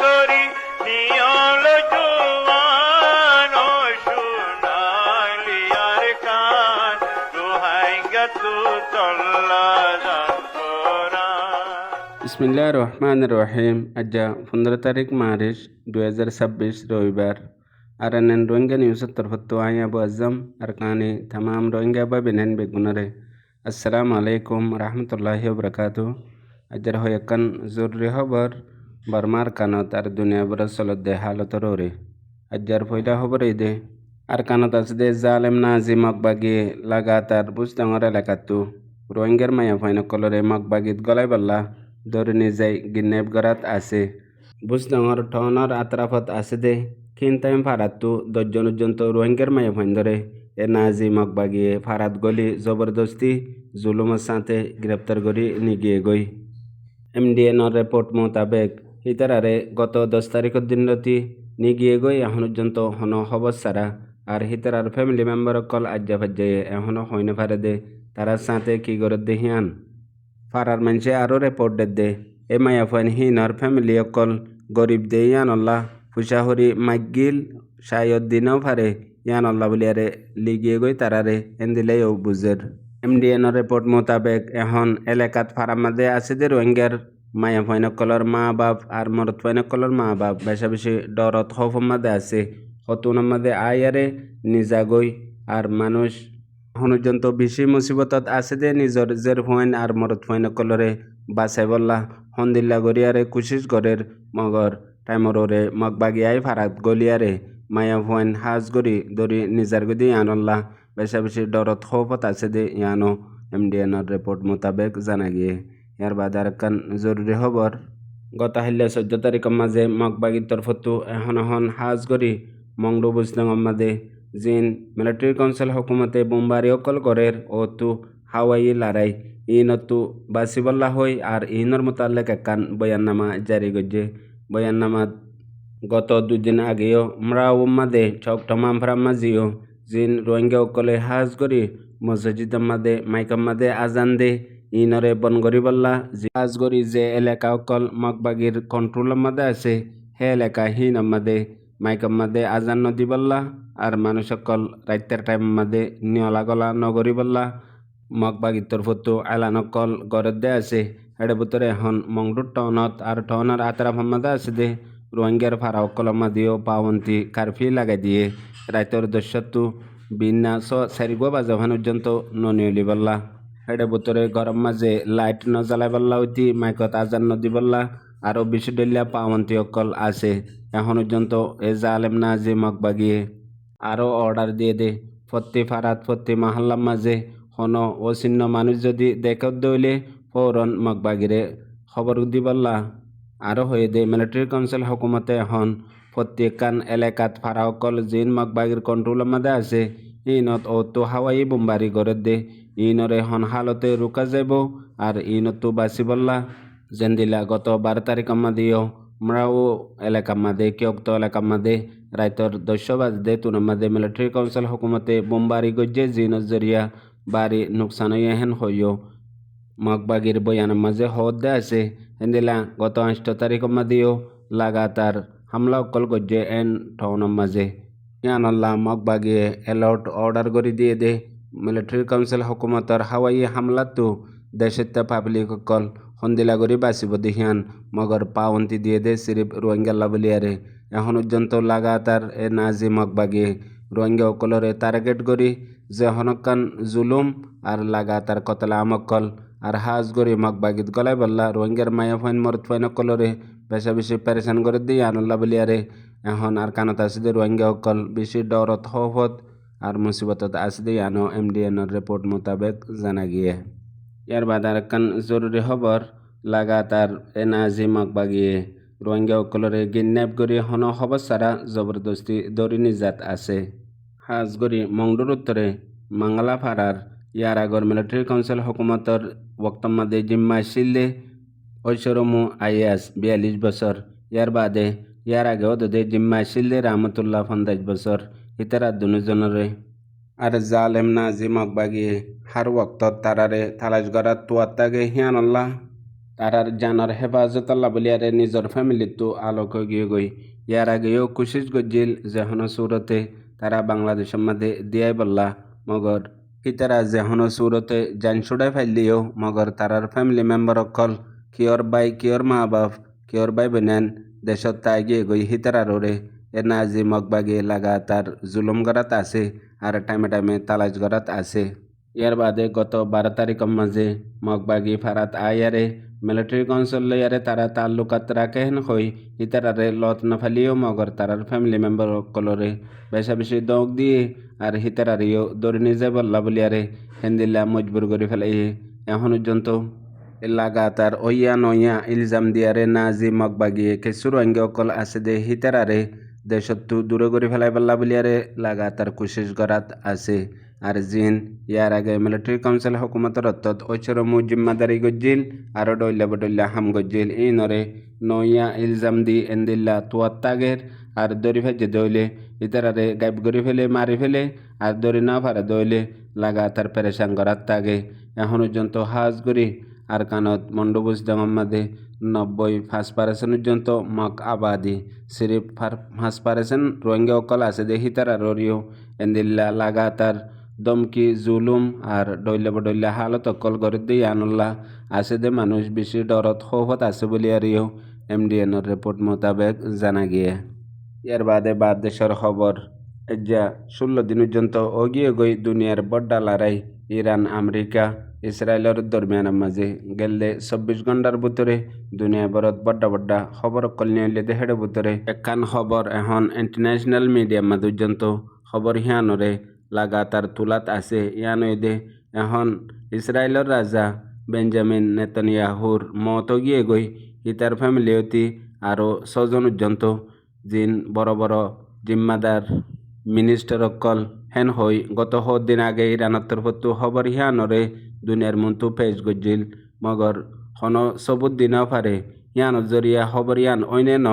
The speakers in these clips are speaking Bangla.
গরি নিয়ল জুয়ান ও শুনালি আর কান দোহাই গতু চল্লা বিসমিল্লাহ রহমান রহিম। আজ 15 তারিখ মার্চ 2026 রবিবার। আর এন রোহিঙ্গা নিউজের তরফত আই আবু আজম আর কানি তামাম রোহিঙ্গা বা বেনেন বেগুনরে আসসালামু আলাইকুম রহমতুল্লাহি ওবরাকাতু। আজর হয়কান জরুরি খবর বর্মার কানত আর দুনিয়া বড় চলতে হালতর ওরে। আজর ফয়দা খবর এই দে আর কানত আছে দে জালেম নাজি মকবাগি লাগাতার বুঝডাঙর এলাকাতু রোহিঙ্গার মায়া ফাইন কলরে মকবাগিত গলাই বল্লা ধরে যাই গিনেব গরাত আছে বুঝডাঙর টনর আতরাফত আছে দে খিনতাইম ফারাতু 10 জন পর্যন্ত রোহিঙ্গার মায়া ফাইন ধরে এ নাজি মকবাগিয়ে ফারাত গলি জবরদস্তি জুলুমের সাথে গ্রেপ্তার করি নিগিয়ে গই। MDNর রিপোর্ট মোতাবেক হিতারারে গত 10 তারিখের দিন রাতি নিগিয়ে গই এখন পর্যন্ত হন খবর সারা আর হিতারার ফ্যামিলি মেম্বার কল আজ্জা ফাজ্জায়ে এখনো হইনে ফারে দে তারার সাথে কি করে দেহিয়ান ফারার মানুষে আরও রিপোর্ট দে এ মায়া ফাইন হিনার ফ্যামিলি অকল গরিব দে ইয়ান আল্লাহ ফুসাহরি মাইগিল শায়দ দিনও ফারে ইয়ান আল্লাহ বলিয়ারে লিগিয়ে গই তারারে এন্দিলে ও বুঝের। MDNর রিপোর্ট মোতাবেক এখন এলাকাত ফারার মাঝে আছে যে রোহিঙ্গার মায়া ফাইনকলর মা বাপ আর মরত ফাইনকলর মা বাপ বেশা বেশি ডরত খৌফের মাঝে আছে হতুনের মাঝে আয়ারে নিজা গই আর মানুষ এখন পর্যন্ত বেশি মুসিবতত আছে যে নিজর জের ফাইন আর মরত ফাইনকলরে বাঁচাই বললা হন্দিল্লা গড়িয়ারে কুশিস গড়ের মগর টাইমরে মগবাগিয়াই ফারাত গলিয়ারে মায়া ফাইন হাজ গড়ি দড়ি নিজার গদি আনল্লা বেশা বেশি ডরত খৌফত আছে দে ইয়ানো MDNর রিপোর্ট মোতাবেক জানা গিয়ে। ইয়ার বাদ আর কান জরুরি খবর গত হাইলে 14 তারিখের মাঝে মগবাগির তরফতো এখন হাজ গড়ি মংডু বুজদাঙর মাঝে জিন মিলিটারি কাউন্সিল হুকুমতে বোমবারি অকল করের ও তু হাওয়াই লড়াই ইনতু বাসিবল্লা হই আর ইনর মোতালেক একান বয়াননামা জারি গজ্জে। বয়াননামা গত 2 দিন আগেও মরাও মাদে চকটমাম ফ্রামাজিও জিন রোহিঙ্গা অকলে হাজ করি মসজিদের মাদে মাইকাম মাদে আজান দে ইনরে বন গরি বল্লা হাজ করি যে এলাকা অকল মগবাগির কন্ট্রোলের মাদে আছে হে এলাকা হিন মাদে মাইকাম মাদে আজান নদী বল্লা আর মানুষ অকল রাইতের টাইম মাদে নিয়লা গলা নগরী বল্লা মগবাগির তরফতো আলান অকল গড়ের দে আছে এর ভিতরে এখন মংডুর টাউনত আর টাউনের আতরাফ মাদে আছে দে রোহিঙ্গার ফারা অকলের মাদিও পাবন্তি কারফি লাগাই দিয়ে রাইতের দস্যতু বিনা সারিগো বাজে পর্যন্ত ননিয়লি বললা এটার ভিতরে গরম মাঝে লাইট ন জ্বালাই বললা হইতি মাইকত আজান নদী বললা আরও বেশি ডলিয়া পাবন্তি অকল আছে এখন পর্যন্ত এ জালেম নাজি মগবাগিয়ে আরও অর্ডার দিয়ে দে প্রতি ফারাত প্রতি মহল্লার মাঝে হন অচিহ্ন মানুষ যদি দেখত দইলে ফৌরন মগবাগিরে খবর দি বললা আরও হয়ে দে মিলিটারি কাউন্সিল হুকুমতে এখন প্রত্যেকখান এলাকাত ফারা অকল জিন মগবাগির কন্ট্রোলের মধ্যে আছে ইনত ও তো হাওয়াই বোমবারি গড়ে দে ইনরে হন হালতে রুকা যাব আর ইনতো বাসি বললা জেন্দিলা গত 12 তারিখের মাদিও মরাও এলাকার মাদে কিয়ক্ত এলাকার মাদে রাইতর 10 বাজে তুনের মাদে মিলিটারি কাউন্সিল হুকুমতে বোমবারি গজ্জে জিনের জরিয়া বাড়ি নুকসান হেন হইও মগবাগির বয়ানের মাঝে হদ দে আছে হেন্দিলা গত 8 তারিখের মাদিও লাগাতার হামলা অকল গজ্জে এন টাউনের মাঝে ইয়ানল্লাহ মগবাগিয়ে অ্যালার্ট অর্ডার করে দিয়ে দে মিলিটারি কাউন্সিল হুকুমতর হাওয়াই হামলাতো দেশের পাবলিক অকল হন্দিলা গরি বাঁচিব দেহিয়ান মগর পাওয়ন্তি দিয়ে দে সিরিফ রোহিঙ্গা বলিয়ারে এখন পর্যন্ত লাগাতার এ নাজি মগবাগিয়ে রোহিঙ্গা অকলরে টার্গেট করি যে হনকান জুলুম আর লাগাতার কতলা আমকল আর হাজ গরি মগবাগিত গলাই বললা রোহিঙ্গার মায়া ফাইন মরত ফাইন অকলরে বেশা বেশি প্যারেশান করে দিয়ে আনল্লা বলিয়ারে এখন আর কানত আছে দে রোহিঙ্গা অকল বেশি ডরত হফত আর মুসিবতত আছে দে আনো MDNর রিপোর্ট মোতাবেক জানা গিয়ে। ইয়ার বাদ আর কান জরুরি খবর লাগাতার এ নাজি মগবাগিয়ে রোহিঙ্গা অকলরে কিডন্যাপ করি হন খবর সারা জবরদস্তি দরি নিজাত আছে হাজ গরি মংডুর উত্তরে মাঙ্গালা ফারার ইয়ার আগর মিলিটারি কাউন্সিল হুকুমতর বক্তম মাদে জিম্মা শিলদে ঐশ্বরমু IAS 42 বছর ইয়ার বাদে ইয়ার আগেও দে জিম্মা শিলদে রহমতুল্লাহ 50 বছর ইতারা দুজনরে আর জালেম নাজি মগবাগিয়ে হার ওক্ত তারারে তালাশ গড়ার তুয়াত্তাগে হিয়ানল্লাহ তারার জানার হেফাজত আল্লাহ বলিয়ারে নিজের ফ্যামিলিতো আলোক গিয়ে গই ইয়ার আগেও কোশিশ গজ্জিল যেহন সুরতে তারা বাংলাদেশের মধ্যে দিয়াই বললা মগর হিতারা যেহন সুরতে জান ছুড়াই ফাইলিও মগর তারার ফ্যামিলি মেম্বার অকল কিয়র বাই কিয়র মা বাপ কিয়র বাই বোনেন দেশত তাই গিয়ে গই হিতারার ওরে এ নাজি মগবাগে লাগাতার জুলুম গড়াত আছে আর টাইমে টাইমে তালাশ গড়াত আছে। ইয়ার বাদে গত 12 তারিখের মাঝে মগবাগি ফারাত আয়ারে মিলিটারি কাউন্সিল ইয়ারে তারা তাল্লুকাত রাখেন হই ইতারারে লত নফালিও মগর তারার ফ্যামিলি মেম্বার কলরে বেশা বেশি দৌক দিয়ে আর হিতারারিও দৌড়ে নিয়ে যায় বল্লা বলিয়ারে হেন্দিল্লা মজবুর করে ফেলে এখন পর্যন্ত লাগাতার ওইয়া নইয়া ইলজাম দিয়ারে নাজি মগবাগিয়ে কেসুর অঙ্গে অকল আছে দে হিতারারে দেশত্তু দূরে করে ফেলাই বল্লা বলিয়ারে লাগাতার কোশিশ করাত আছে। আর জিন ইয়ার আগে মিলিটারি কাউন্সিল হুকুমতর অর্থত ঐশ্বরমু জিম্মাদারি গজ্জিল আর ডইল্লা বডইল্লা হাম গজ্জিল এই নরে নইয়া ইলজাম দি এন্দিল্লা তুয়াত্তাগের আর দরি ফেজে দইলে ইতারারে গাইব করে ফেলে মারি ফেলে আর দরি না পারে দইলে লাগাতার পেরেশান করার তাগে এখন পর্যন্ত হাজ করি আর কানত মন্ডবুজ মাঝে 95% পর্যন্ত মক আবাদি সিরিফ 5% রোহিঙ্গা অকল আছে দেখি তারা ররিও এন্দিল্লা লাগাতার দমকি জুলুম আর ডইলে বডইলে হালত অকল করে দিয়ে আনুল্লাহ আছে দে মানুষ বেশি ডরত খৌফত আছে বলি আরিও MDNর রিপোর্ট মোতাবেক জানা গিয়ে। এর বাদে বাদ দেশের খবর যা 16 দিন পর্যন্ত অগিয়ে গই দুনিয়ার বড্ডা লড়াই ইরান আমেরিকা ইসরায়েলের দরমিয়ানের মাঝে গেলে 24 ঘন্টার ভিতরে দুনিয়া বরত বড্ডা বড্ডা খবর কল্যাণ হেডে ভিতরে একখান খবর এখন ইন্টারন্যাশনাল মিডিয়ার মাঝে পর্যন্ত খবর হিয়ানরে লাগাতার তুলাত আছে ইয়ানদে এখন ইসরায়েলের রাজা বেঞ্জামিন নেতানিয়াহুর মত গিয়ে গই ইতার ফ্যামিলি অতি আরও 6 জন পর্যন্ত জিন বড় বড় জিম্মাদার মিনিস্টার অকল হেন হই গত দিন আগে ইরানের তরফতো খবর হিয়ানরে দুনিয়ার মন্তু পেশ গজ্জিল মগর হন সবুত দিনা পারে হিয়ানোর জরিয়া খবর ইয়ান অইনে ন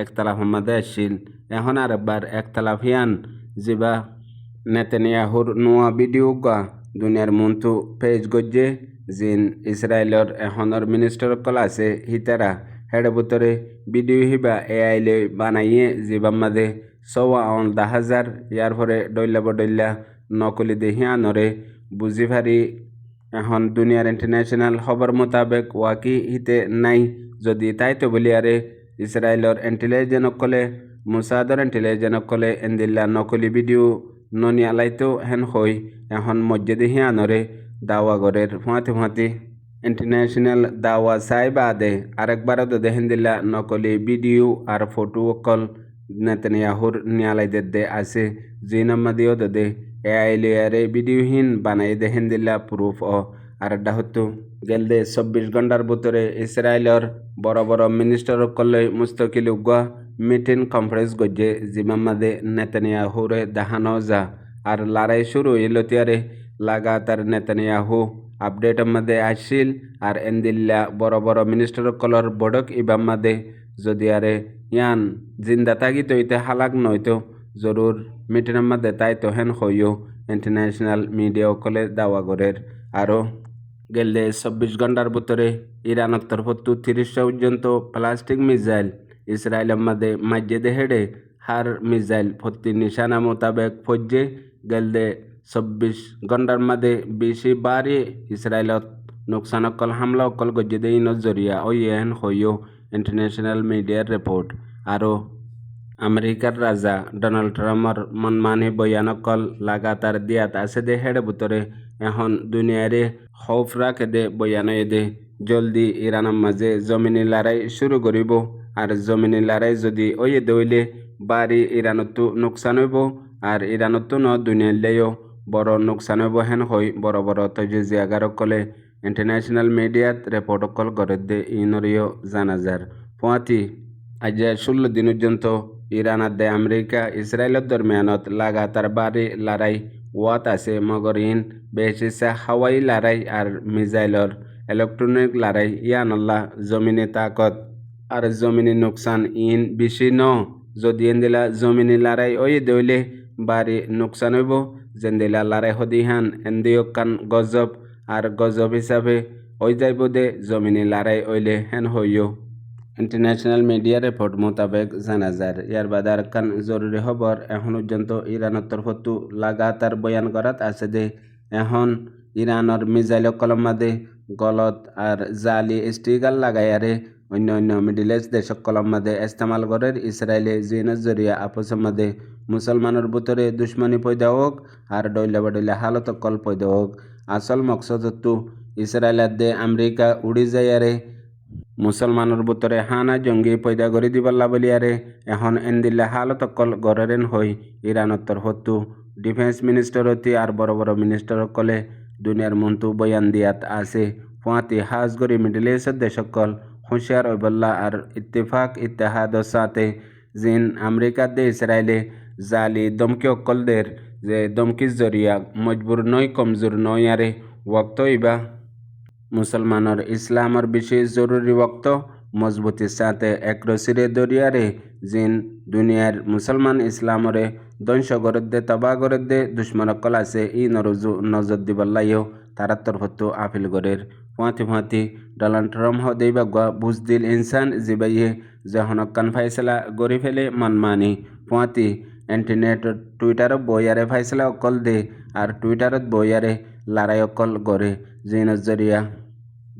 একতলাফ মাদে আসছিল এখন আর একবার একতলাফ হিয়ান জিবা নেতানিয়াহুর নোয়া ভিডিও গা দুনিয়ার মন্তু পেশ গজ্জে জিন ইসরায়েলের এখনের মিনিস্টার অকল আছে হিতারা হেডে ভিতরে ভিডিও হিবা এআইলে বানাইয়ে জিবার মাঝে 10,000 ইয়ার পরে ডইল্লা বডইল্লা নকলি দেহিয়া নরে বুঝি ভারি এখন দুনিয়ার ইন্টারন্যাশনাল খবর মোতাবেক ওয়াকি হিতে নাই যদি তাই তো বলি আরে ইসরায়েলের ইন্টেলিজেন্স অকলে মুসাদর ইন্টেলিজেন্স অকলে এন্দিল্লা নকলি ভিডিও ননি আলাইতো হেন হই এখন মসজিদে হিয়া নরে দাওয়া গরের ফুঁয়াতে ইন্টারন্যাশনাল দাওয়া চাই বাদে আরেকবারও তো দেখেন দিলা নকলি ভিডিও আর ফটো অকল নেতানিয়াহুর নিয়ালাইদের দে আছে জিনাম্মাদিও দে এআইলিয়ারে ভিডিওহীন বানাই দেখেন দিলা প্রুফ আর হতো গেল দে 24 ঘন্টার ভিতরে ইসরায়েলের বড় বড় মিনিস্টার অকলে মুস্তকিল উগা মিটিং কনফারেন্স গজ্জে জিমাম্মাদে নেতানিয়াহুরে দেখানো যা আর লড়াই শুরু ইলতিয়ারে লাগাতার নেতানিয়াহু আপডেটের মধ্যে আসছিল আর এন্দিল্লা বড় বড় মিনিস্টার কলর বড়ক ইবাম মাদে যদি আরে ইয়ান জিন্দা থাকি তো ইতে হালাক নয়তো জরুর মিটিংয়ের মধ্যে তাই তো হেন হইও ইন্টারন্যাশনাল মিডিয়া কলে দাওয়া গরের আরও গেলে 24 ঘন্টার ভিতরে ইরানের তরফতো 30 পর্যন্ত প্লাস্টিক মিসাইল ইসরায়েলের মধ্যে মসজিদে হেডে হার মিসাইল ফত্তি নিশানা মোতাবেক ফজ্জে গেলে 24 ঘন্টার মধ্যে বেশি বারে ইসরায়েলত নোকসান অকল হামলা অকল গজ্জে ইনত জরিয়া ওই এন হইও ইন্টারন্যাশনাল মিডিয়ার রিপোর্ট আরও আমেরিকার রাজা ডোনাল্ড ট্রাম্পর মনমানি বয়ান অকল লাগাতার দিয়াত আছে দে হেডে ভিতরে এখন দুনিয়ারে খৌফ রাখে দে বয়ান দে জলদি ইরানের মাঝে জমিনি লড়াই শুরু করিব আর জমিনি লড়াই যদি ওই দইলে বাড়ি ইরানতো নোকসান হইব আর ইরানতো ন দুনিয়ালেও বড় নোকসান হইব হেন হই বড় বড় তজিয়াগার কলে ইন্টারন্যাশনাল মিডিয়াত রিপোর্ট অকল করে দে ইনরিও জানাজার পোয়াতি আজ 16 দিন পর্যন্ত ইরান দে আমেরিকা ইসরায়েলের দরমিয়ানত লাগাতার বাড়ি লড়াই ওয়াত আছে মগর ইন বেশিসা হাওয়াই লড়াই আর মিসাইলর ইলেকট্রনিক লড়াই ইয়ানল্লাহ জমিনে তাকত আর জমিনে নোকসান ইন বেশি ন যদি এন্দিলা জমিনে লড়াই ওই দইলে বাড়ি নোকসান হইব জেন্দিলা লড়াই হদিহান এন্দিও কান গজব আর গজব হিসাবে হয়ে যাইব দে জমিনে লড়াই ওইলে হেন হইও। ইন্টারন্যাশনাল মিডিয়া রিপোর্ট মোতাবেক জানা যায় ইয়ার বাদে আর কান জরুরি খবর এখন পর্যন্ত ইরানের তরফতো লাগাতার বয়ান করাত আছে যে এখন ইরানের মিসাইল কলমাদে গলত আর জালি স্টিকার লাগাইয়ারে অন্য অন্য মিডিল ইস্ট দেশ কলমাদে ইস্তেমাল করে ইসরায়েলে জিনের জরিয়া আপসের মাদে মুসলমানের ভিতরে দুশ্মনী পয়দা হোক আর ডইলে বডইলে হালত কল পয়দা হোক। আসল মকসদতো ইসরায়েলের দে আমেরিকা উড়ি যাইয়ারে মুসলমানের ভিতরে হানা জঙ্গি পয়দা করে দিবাল্লা বলিয়ারে এখন এনদিল্লা হালত কল গরেন হই ইরানের তরফতো ডিফেন্স মিনিস্টার হতি আর বড় বড় মিনিস্টার সকলে দুনিয়ার মন্তু বয়ান দিয়াত আছে ফুয়াতি হাজ গরি মিডিল ইস্টের দেশকল হুঁশিয়ার ওইবল্লা আর ইত্তেফাক ইত্তেহাদ সাথে জিন আমেরিকা দে ইসরায়েলে জালি দমকি অকলদের যে দমকির জরিয়া মজবুর নয় কমজোর নয় আরে ওক্ত ইবা মুসলমানের ইসলামের বিশেষ জরুরি ওক্ত মজবুতির সাথে একরসিরে দরিয়ারে জিন দুনিয়ার মুসলমান ইসলামরে ধ্বংস করে দে তবা করে দে দুশ্মনকল আছে ই নজর দিবাল্লাইও তারার তরফতো আপিল গরের ফুঁয়াতি ডোনাল্ড ট্রাম্প হদেইবা বুঝদিল ইনসান জিবাইয়ে যখন কান ফাইসলা গড়ি ফেলে মানমানি ফুঁয়াতি ইন্টারনেট টুইটারত বইয়ারে ফাইসলা অকল দে আর টুইটারত বইয়ারে লড়াই অকল গড়ে জিনের জরিয়া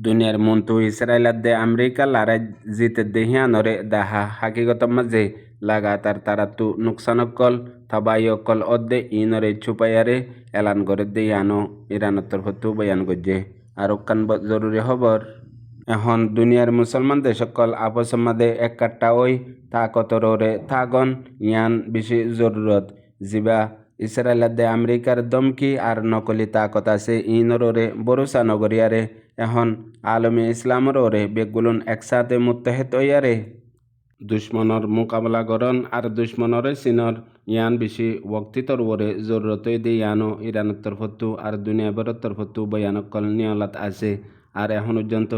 দুনিয়ার মন্তু ইসরায়েলের দে আমেরিকা লড়াই জিতে দেহিয়ানরে দাহা হাকিগত মাঝে লাগাতার তারাতু নুকসানকল থবাই অকল অদ্দে ইনরে ছুপাইয়ারে এলান করে দে ইয়ানো ইরানের তরফতো বয়ান গজ্জে আর কান জরুরি খবর এখন দুনিয়ার মুসলমান দেশকল আপসের মাঝে একটা ওই তাকতরে থাগন ইয়ান বেশি জরুরত জিবা ইসরায়েলের দে আমেরিকার দমকি আর নকলি তাকত আছে ইনরে বরুসা নগরিয়ারে এখন আলমী ইসলামর ওরে বেগুলুন একসাথে মুত্তাহিদ হইয়ারে দুশ্মনের মোকাবেলা করন আর দুশ্মনরে চিনর ইয়ান বেশি ওক্তিতর ওরে জরুরত দিয়ে ইয়ানো ইরানের তরফতো আর দুনিয়াভরের তরফতো বয়ানকল নিয়লাত আছে আর এখন পর্যন্ত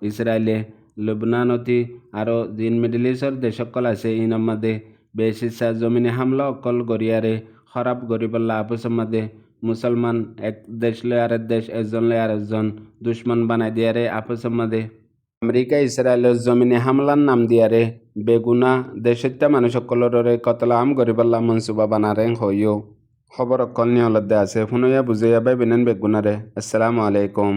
ইসরায়েলে লুবনানতি আরও জিন মিডিল ইস্টর দেশকল আছে ইনর মাদে বেশিসা জমিনে হামলা অকল গরিয়ারে খরাব গরিবল্লা আপসের মাদে মুসলমান এক দেশ লয় আরেক দেশ একজন লয় আরেকজন দুশ্মন বানাই দিয়ারে আপসের মাদে আমেরিকা ইসরায়েলের জমিনে হামলার নাম দিয়ারে বেগুনা দেশত্যা মানুষ সকলরে কতলা আম গরিবল্লা মনসুবা বানারেন হইও খবর অকল নিয়লত আছে শুনইয়া বুঝাইয়া বাই বিনেন বেগুনারে। আসসালামু আলাইকুম।